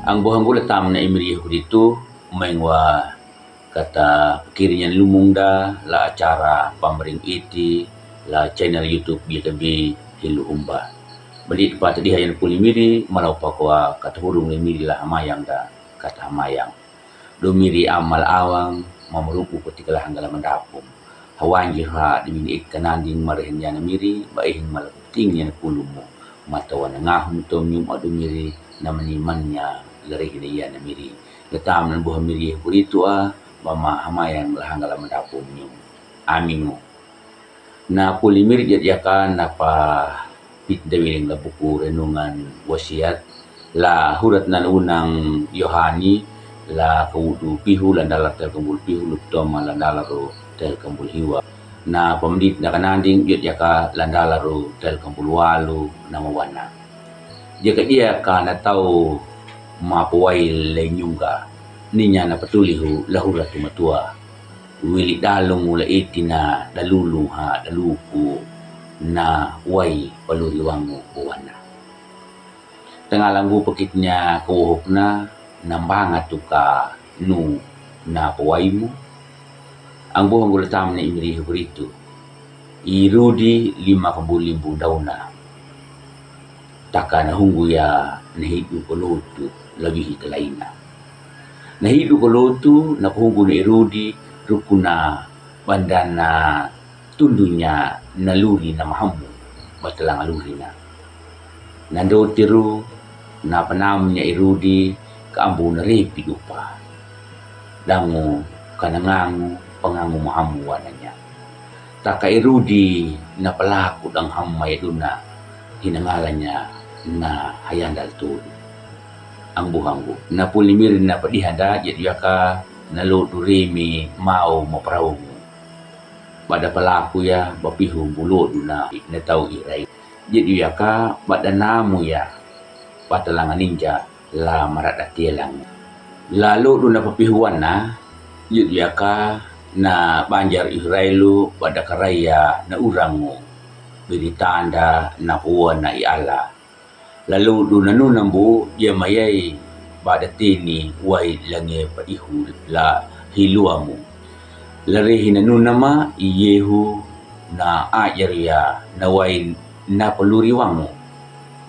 Ang buhang gula tam na imri dito mengwa kata kirinya lumung da la acara pamering iti la channel YouTube BKB Hilu Umba. Bali pa tadi hayan puli miri malau pa kwa kata hurung ni miri la hamayang da kata hamayang. Do miri amal awang mamruku ketika lah hanggala mandapum. Hawan jiha di mini kananding marahin yana miri baihin malakuting yana pulumu. Matawan ngahum tom yung adu miri na manimannya larihin yana miri. Letam nan buha miri purito mama hamayang lah hanggala mandapum yung aminu. Na puli miri jatyakan na pa pitdawiling la buku renungan wasiat la hurat nan unang Yohani la kawudu pihu la dalar tel kambul pihu lutoma la dalaro tel kambul hiwa na pamdit na kananding jaka la dalaro tel kambul walu na mawana jaka dia ka na tau mapuwai le nyungga ninya na patulihu la hurat tumatua wili dalong mula itina dalulu ha daluku na wai paluriwangu buwana tengalangu pekitnya kuhuk na nambangat tuka nu na pawaimu ang buhang gulatam na imri huritu irudi 5,000 dauna taka na hunggu ya nahidu kolotu labihi kalaina nahidu kolotu na hunggu na irudi rukuna bandana tundunya naluri na mahamu batalang aluri na nando tiru na panamnya irudi kaambu na repi upa dango kanangangu pangangu mahamu wananya taka irudi na palaku dang hamay duna hinangalannya na hayandal tulu ang buhanggu na pulimirin na padihanda jadiyaka na lodurimi mau mapraungu pada pelaku ya bapihu bulo duna na tau irai jadiyaka pada namu ya patalangan ninja la marada tielang lalu duna papihuan na yaka na banjar Israelu pada karaya na urangu beri tanda na puan na iala lalu duna nunambu ya mayai pada tini wai lange padihu la hiluamu larihin na nunama iyehu na ajar ya na wai na peluriwangu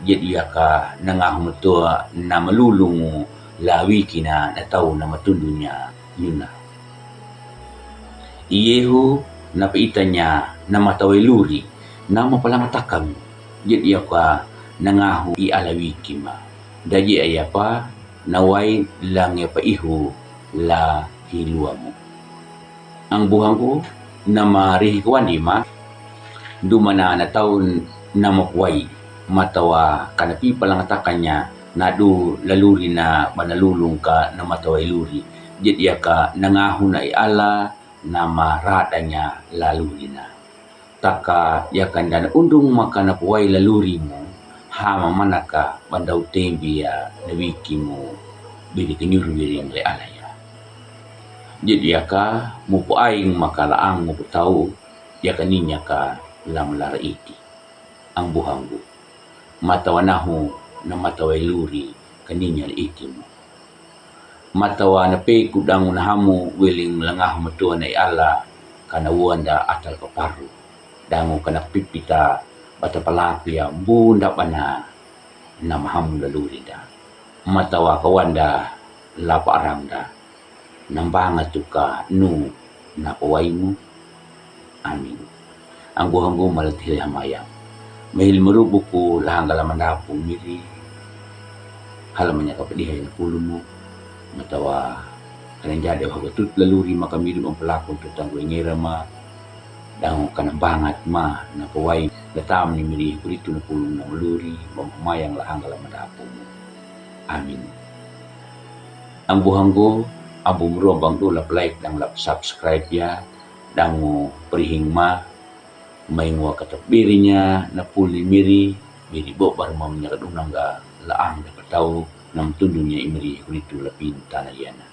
jadiyaka nangahumutua na malulungu la wikina na tau na matundunya yuna iyehu na paitanya na mataweluri na mapalangatakam jadiyaka nangahu iala wikima daji ayapa nawai lang pa ihu la hiluamu ang buhangku na marihikuan lima dumana na tau na makwai matawa kanapi palangatakannya nadu laluri na manalulung ka na mataway luri jadi ka nangahu na iala na maradanya laluri na taka yakan dan undung maka na puway laluri mo hama manaka bandaw tembi ya nawiki mo bili kenyuruwiring le alaya jadi ka mupu aing makalaang mo putaw yakaninya ka lamlara iti ang buhanggu matawanahu na mataway luri kaninya itim matawa na pe kudang unahamu wiling langah matua na iala kanawuan da atal kaparu dango kanak pipita bata palapia bunda pana na mahamu laluri da matawa kawanda lapa arang da nambangat tuka nu na pawaimu amin ang buhanggu malatil hamayang mahil marubuku lahang mandapu miri halamannya kapadihay na pulumo matawa kanang jadi hagatut laluri makamirim ang pelakon tutang wengera ma dango kanambangat ma na paway datam ni miri kurito na pulong na maluri mamamayang lahang mandapu mo amin ang buhanggo abu merobang dula like dan lap subscribe ya dango perihing ma may ngwa katapirinya na puli miri miri bo barma menyakadunang ga laang dapat tahu nam tundunya imiri kulito lapin tanah yana